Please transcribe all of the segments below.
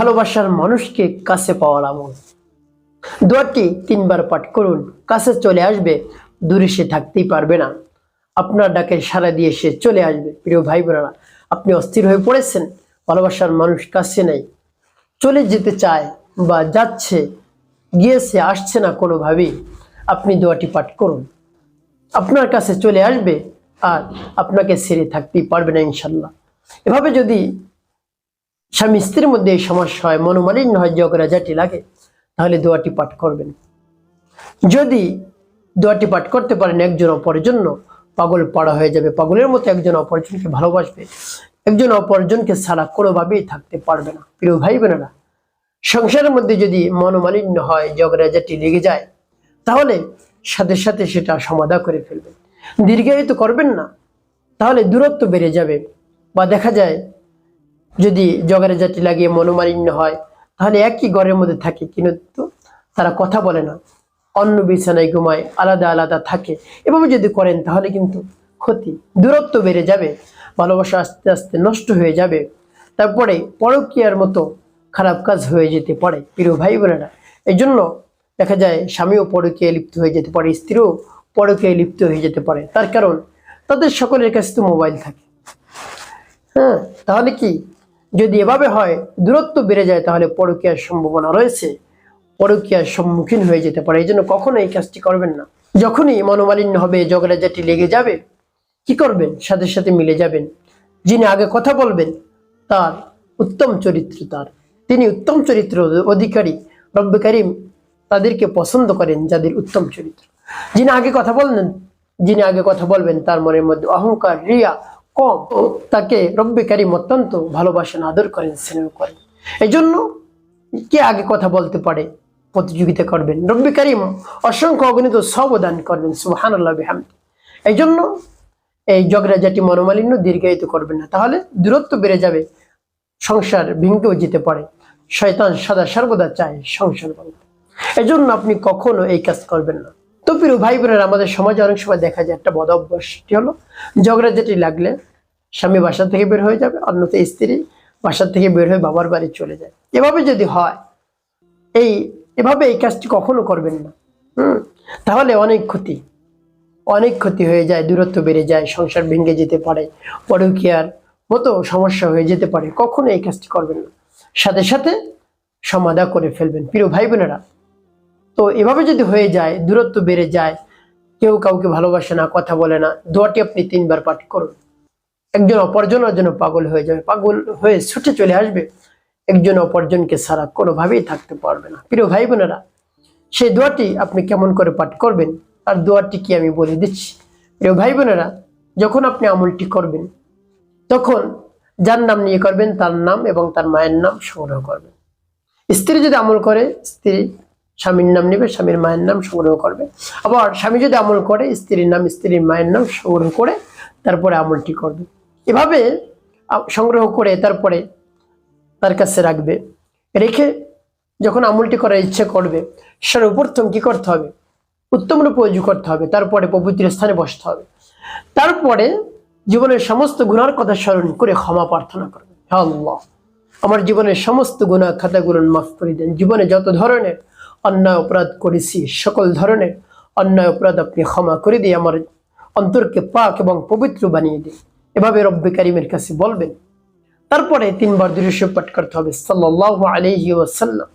ভালোবাসার মানুষকে কাছে পাওয়ার আমল। দোয়াটি 3 বার পাঠ করুন, কাছে চলে আসবে, দূরে সে থাকতেই পারবে না। আপনার ডাকে সাড়া দিয়ে সে চলে আসবে। প্রিয় ভাই বোনেরা, আপনি অস্থির হয়ে পড়েছেন, ভালোবাসার মানুষ কাছে নেই, চলে যেতে চায় বা যাচ্ছে, গিয়েছে, আসছে না কোনোভাবেই, আপনি দোয়াটি পাঠ করুন, আপনার কাছে চলে আসবে আর আপনাকে ছেড়ে থাকতেই পারবে না ইনশাল্লাহ। এভাবে যদি স্বামী স্ত্রীর মধ্যে এই সমস্যা হয়, মনোমালিন্য হয়, ঝগড়াঝাটি লাগে, তাহলে দোয়াটি পাঠ করবেন। যদি দোয়াটি পাঠ করতে পারেন, একজন অপরের জন্য পাগল পাড়া হয়ে যাবে, পাগলের মতো একজন অপরজনকে ভালোবাসবে, একজন অপরজনকে ছাড়া কোনোভাবেই থাকতে পারবে না। প্রিয় ভাই বোনেরা, সংসারের মধ্যে যদি মনোমালিন্য হয়, ঝগড়াঝাটি লেগে যায়, তাহলে সাথে সাথে সেটা সমাধান করে ফেলবেন। দীর্ঘায়িত করবেন না, তাহলে দূরত্ব বেড়ে যাবে। বা দেখা যায় যদি ঝগড়াঝাটি লাগিয়ে মনোমালিন্য হয়, তাহলে একই ঘরের মধ্যে থাকে কিন্তু তারা কথা বলে না, অন্য বিছানায় ঘুমায়, আলাদা আলাদা থাকে। এভাবে যদি করেন তাহলে কিন্তু ক্ষতি, দূরত্ব বেড়ে যাবে, ভালোবাসা আস্তে আস্তে নষ্ট হয়ে যাবে, তারপরে পরকীয়ার মতো খারাপ কাজ হয়ে যেতে পারে। প্রিয় ভাই বোনেরা, এই জন্য দেখা যায় স্বামীও পরকীয়ায় লিপ্ত হয়ে যেতে পারে, স্ত্রীও পরকীয়ায় লিপ্ত হয়ে যেতে পারে। তার কারণ তাদের সকলের কাছে তো মোবাইল থাকে। হ্যাঁ, তাহলে কি যদি এভাবে হয়, দূরত্ব বেড়ে যায়, তাহলে পরকীয়ার সম্ভাবনা রয়েছে, পরকীয়ার সম্মুখীন হয়ে যেতে পারে। এই জন্য কখনো এই কাজটি করবেন না। যখনই মনোমালিন্য হবে, ঝগড়াঝাটি লেগে যাবে, কি করবেন? সাথে সাথে মিলে যাবেন। যিনি আগে কথা বলবেন তার উত্তম চরিত্র, তিনি উত্তম চরিত্র অধিকারী। রব্বে কারিম তাদেরকে পছন্দ করেন যাদের উত্তম চরিত্র। যিনি আগে কথা বলবেন তার মনের মধ্যে অহংকার, রিয়া কম, তাকে রব্বে কারিম অত্যন্ত ভালোবাসেন, আদর করেন, স্নেহ করেন। এই জন্য কে আগে কথা বলতে পারে প্রতিযোগিতা করবেন। রব্বে কারিম অসংখ্য অগণিত সওয়াব দান করবেন, সুবহানাল্লাহ বিহামদি। এই জন্য এই ঝগড়াঝাটি মনোমালিন্য দীর্ঘায়িত করবেন না, তাহলে দূরত্ব বেড়ে যাবে, সংসার ভেঙেও যেতে পারে। শয়তান সদা সর্বদা চায় সংসার ভাঙতে। এই জন্য আপনি কখনো এই কাজ করবেন না। তো প্রিয় ভাই বোনেরা, আমাদের সমাজে অনেক সময় দেখা যায় একটা বদ অভ্যাসটি হলো, ঝগড়াঝাটি লাগলে স্বামী বাসা থেকে বের হয়ে যাবে, অন্যথায় স্ত্রী বাসা থেকে বের হয়ে বাবার বাড়ি চলে যায়। এভাবে যদি হয়, এভাবে এই কাজটি কখনো করবেন না। তাহলে অনেক ক্ষতি হয়ে যায়, দূরত্ব বেড়ে যায়, সংসার ভেঙে যেতে পারে, পরকীয়ার মতো সমস্যা হয়ে যেতে পারে। কখনো এই কাজটি করবেন না, সাথে সাথে সমাধান করে ফেলবেন। প্রিয় ভাই বোনেরা, তো এভাবে যদি হয়ে যায়, দূরত্ব বেড়ে যায়, কেউ কাউকে ভালোবাসে না, কথা বলে না, দোয়াটি আপনি 3 বার পাঠ করুন। একজন অপরজনের জন্য পাগল হয়ে যাবে, পাগল হয়ে ছুটে চলে আসবে, একজন অপরজনকে ছাড়া কোনোভাবেই থাকতে পারবে না। প্রিয় ভাই বোনেরা, সেই দোয়াটি আপনি কেমন করে পাঠ করবেন আর দোয়াটি কি আমি বলে দিচ্ছি। প্রিয় ভাই বোনেরা, যখন আপনি আমলটি করবেন, তখন যার নাম নিয়ে করবেন তার নাম এবং তার মায়ের নাম সংগ্রহ করবেন। স্ত্রী যদি আমল করে, স্ত্রী স্বামীর নাম নেবে, স্বামীর মায়ের নাম সংগ্রহ করবে। আবার স্বামী যদি আমল করে, স্ত্রীর নাম, স্ত্রীর মায়ের নাম সংগ্রহ করে তারপরে আমলটি করবে। এভাবে সংগ্রহ করে তারপরে তার কাছে রাখবে। রেখে যখন আমলটি করার ইচ্ছে করবে, সর্বপ্রথম কি করতে হবে? উত্তম রূপে ওযু করতে হবে, তারপরে পবিত্র স্থানে বসতে হবে, তারপরে জীবনের সমস্ত গুনার কথা স্মরণ করে ক্ষমা প্রার্থনা করবে। হে আল্লাহ, আমার জীবনের সমস্ত গুনাহ খাতাগুলো মাফ করে দেন। জীবনে যত ধরনের অন্যায় অপরাধ করেছি, সকল ধরনের অন্যায় অপরাধ আপনি ক্ষমা করে দিয়ে আমার অন্তরকে পাক এবং পবিত্র বানিয়ে দিন। এভাবে রব্বে কারিমের কাছে বলবেন। তারপরে 3 বার দুরূদ শরীফ পাঠ করতে হবে, সাল্লাল্লাহু আলাইহি ওয়াসাল্লাম,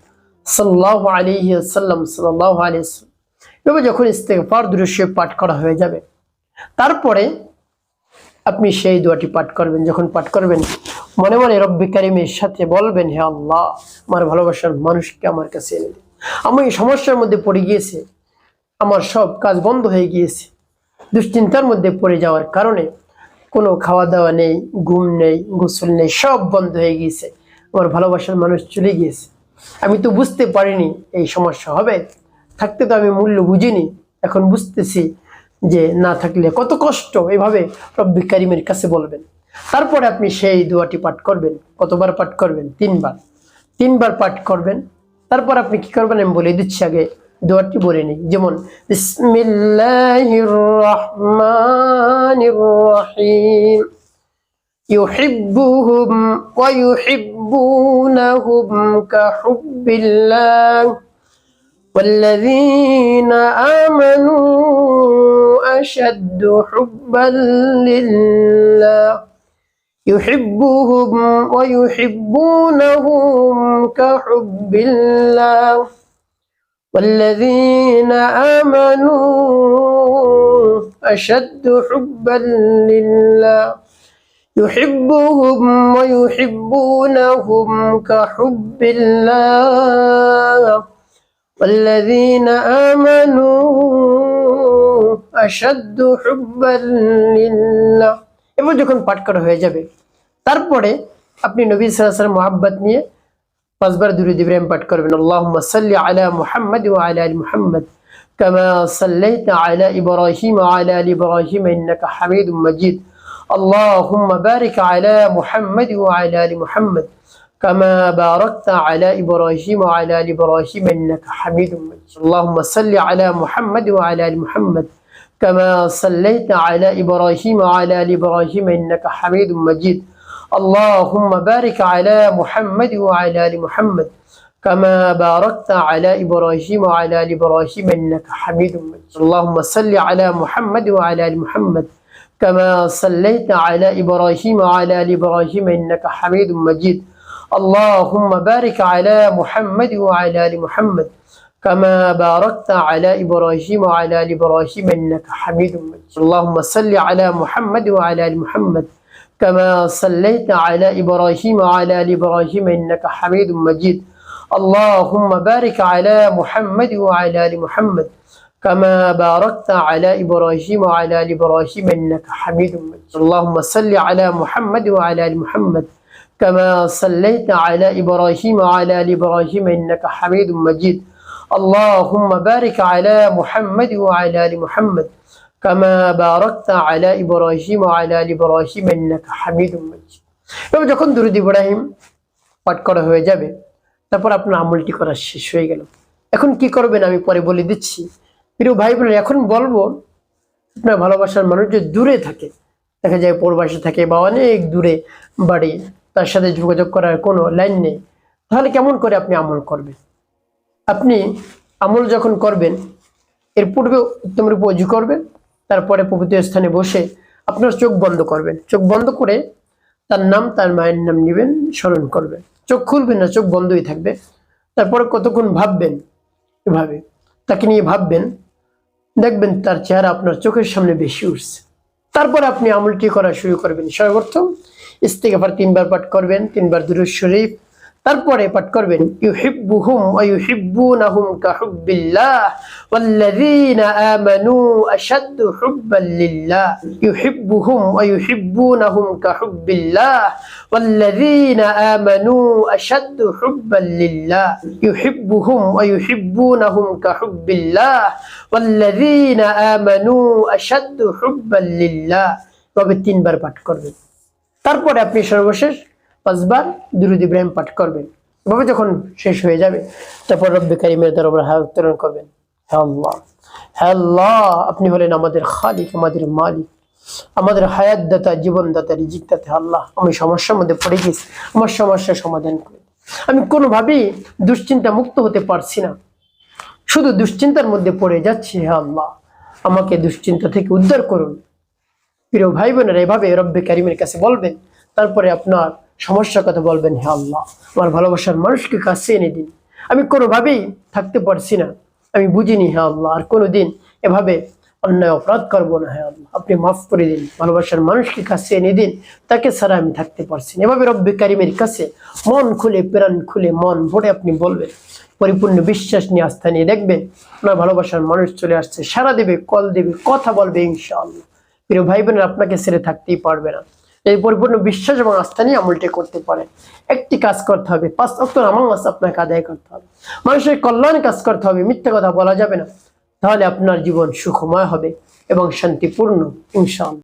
সাল্লাল্লাহু আলাইহি ওয়াসাল্লাম, সাল্লাল্লাহু আলাইহি ওয়াসাল্লাম। এভাবে যখন ইস্তেগফার দুরূদ শরীফ পাঠ করা হয়ে যাবে, তারপরে আপনি সেই দোয়াটি পাঠ করবেন। যখন পাঠ করবেন, মনে মনে রব্বে কারিমের সাথে বলবেন, হে আল্লাহ, আমার ভালোবাসার মানুষকে আমার কাছে এনে দিন। আমি এই সমস্যার মধ্যে পড়ে গিয়েছি, আমার সব কাজ বন্ধ হয়ে গিয়েছে, দুশ্চিন্তার মধ্যে পড়ে যাওয়ার কারণে কোনো খাওয়া দাওয়া নেই, ঘুম নেই, গোসল নেই, সব বন্ধ হয়ে গিয়েছে, আমার ভালোবাসার মানুষ চলে গিয়েছে। আমি তো বুঝতে পারিনি এই সমস্যা হবে, থাকতে তো আমি মূল্য বুঝিনি, এখন বুঝতেছি যে না থাকলে কত কষ্ট। এভাবে রব্বে কারিমের কাছে বলবেন। তারপরে আপনি সেই দোয়াটি পাঠ করবেন। কতবার পাঠ করবেন? 3 বার। 3 বার পাঠ করবেন। তারপর আপনি কি করবেন আমি বলে দিচ্ছি, আগে দোয়াটি বলে নিই। যেমন বিসমিল্লাহির রাহমানির রাহিম, ইউহিব্বুহুম ওয়া ইউহিব্বুনাহু ويحبونهم كحب الله والذين آمنوا أشد حبا لله يحبهم ويحبونهم كحب الله والذين آمنوا أشد حبا لله يحبهم ويحبونهم كحب الله والذين آمنوا أشد حبا لله। এবার যখন পাঠ করা হয়ে যাবে তারপরে আপনি নবী সাল্লাল্লাহু আলাইহি ওয়াসাল্লাম মুহাব্বত নিয়ে পাঁচবার দুরূদ ইব্রাহিম পাঠ করবেন। আল্লাহুম্মা সাল্লি আলা মুহাম্মাদ ওয়া আলা আলি মুহাম্মাদ কামা সাল্লাইতা আলা ইব্রাহিম ওয়া আলা আলি ইব্রাহিম ইন্নাকা হামিদুম মাজিদ। আল্লাহুম্মা বারিক আলা মুহাম্মাদ ওয়া আলা আলি মুহাম্মাদ কামা বারাকতা আলা ইব্রাহিম ওয়া আলা আলি ইব্রাহিম ইন্নাকা হামিদুম মাজিদ। আল্লাহুম্মা সাল্লি আলা মুহাম্মাদ ওয়া আলা আলি মুহাম্মাদ كما صليت على إبراهيم وعلى آل إبراهيم إنك حميد مجيد اللهم بارك على محمد وعلى آل محمد كما باركت على إبراهيم وعلى آل إبراهيم إنك حميد مجيد اللهم صل على محمد وعلى آل محمد كما صليت على إبراهيم وعلى آل إبراهيم إنك حميد مجيد اللهم بارك على محمد وعلى آل محمد كما باركت على إبراهيم وعلى آل إبراهيم إنك حميد مجيد اللهم صل على محمد وعلى آل محمد كما صليت على إبراهيم وعلى آل إبراهيم إنك حميد مجيد اللهم بارك على محمد وعلى آل محمد كما باركت على إبراهيم وعلى آل إبراهيم إنك حميد مجيد اللهم صل على محمد وعلى آل محمد كما صليت على إبراهيم وعلى آل إبراهيم إنك حميد مجيد اللهم بارك على محمد وعلى آل محمد كما باركت على إبراهيم وعلى آل إبراهيم إنك حميد مجيد। এবার যখন দুরূদ ইব্রাহিম পাঠ করা হয়ে যাবে তারপর আপনার আমলটি করা শেষ হয়ে গেল। এখন কি করবেন আমি পরে বলে দিচ্ছি। প্রিয় ভাই বোনেরা, এখন বলবো আপনার ভালোবাসার মানুষ যে দূরে থাকে, দেখা যায় প্রবাসে থাকে বা অনেক দূরে বাড়ি, তার সাথে যোগাযোগ করার কোনো লাইন নেই, তাহলে কেমন করে আপনি আমল করবেন? আপনি আমল যখন করবেন এর পূর্বে উত্তম রূপে ওযু করবেন, তারপরে পবিত্র স্থানে বসে আপনার চোখ বন্ধ করবেন। চোখ বন্ধ করে তার নাম, তার মায়ের নাম নেবেন, স্মরণ করবেন। চোখ খুলবেন না, চোখ বন্ধই থাকবে। তারপরে কতক্ষণ ভাববেন, এভাবে তাকে নিয়ে ভাববেন, দেখবেন তার চেহারা আপনার চোখের সামনে বেশি উঠছে। তারপরে আপনি আমলটি করা শুরু করবেন। সর্বপ্রথম ইস্তিগফার 3 বার পাঠ করবেন, 3 বার দুরূদ শরীফ, তারপরে পাঠ করবেন ইউহিব্বুহুম ওয়া ইউহিব্বুনাহুম কাহুব্বিল্লাহ ওয়াল্লাযীনা আমানু আশাদ্দু হুব্বান লিল্লাহ ইউহিব্বুহুম ওয়া ইউহিব্বুনাহুম কাহুব্বিল্লাহ ওয়াল্লাযীনা আমানু আশাদ্দু হুব্বান লিল্লাহ ইউহিব্বুহুম ওয়া ইউহিব্বুনাহুম কাহুব্বিল্লাহ ওয়াল্লাযীনা আমানু আশাদ্দু হুব্বান লিল্লাহ। তবে 3 বার পাঠ করবেন। তারপরে আপনি সর্বশেষ 5 বার দুরূদ ইব্রাহিম পাঠ করবেন। এভাবে যখন শেষ হয়ে যাবে তারপর রব্বে কারীমের দরবারে হাত উত্তোলন করবেন। হে আল্লাহ, হে আল্লাহ, আপনি হলেন আমাদের খালিক, আমাদের মালিক, আমাদের হায়াত দাতা, জীবন দাতা, রিজিক দাতা। আল্লাহ, আমি সমস্যার মধ্যে পড়ে গেছি, আমার সমস্যার সমাধান করে। আমি কোনোভাবেই দুশ্চিন্তা মুক্ত হতে পারছি না, শুধু দুশ্চিন্তার মধ্যে পড়ে যাচ্ছি। হে আল্লাহ, আমাকে দুশ্চিন্তা থেকে উদ্ধার করুন। প্রিয় ভাই বোনেরা, এভাবে রব্বে কারীমের কাছে বলবেন। তারপরে আপনার সমস্যার কথা বলবেন। হে আল্লাহ, আমার ভালোবাসার মানুষকে কাছে এনে দিন, আমি কোনোভাবেই থাকতে পারছি না, আমি বুঝিনি। হে আল্লাহ, আর কোনোদিন এভাবে অন্যায় অপরাধ করবো না। হে আল্লাহ, আপনি মাফ করে দিন, ভালোবাসার মানুষকে কাছে এনে দিন, তাকে ছাড়া আমি থাকতে পারছি না। এভাবে রব্বে কারীমের কাছে মন খুলে, প্রাণ খুলে, মন ভরে আপনি বলবেন। পরিপূর্ণ বিশ্বাস নিয়ে, আস্থা নিয়ে দেখবেন আপনার ভালোবাসার মানুষ চলে আসছে, সাড়া দেবে, কল দেবে, কথা বলবে ইনশাআল্লাহ। প্রিয় ভাই বোনের, আপনাকে ছেড়ে থাকতেই পারবে না। এই পরিপূর্ণ বিশ্বাস এবং আস্থা নিয়ে আমলটি করতে পারেন। একটি কাজ করতে হবে, 5 ওয়াক্ত নামাজ আপনাকে আদায় করতে হবে, মানুষের কল্যাণে কাজ করতে হবে, মিথ্যা কথা বলা যাবে না। তাহলে আপনার জীবন সুখময় হবে এবং শান্তিপূর্ণ ইনশাআল্লাহ।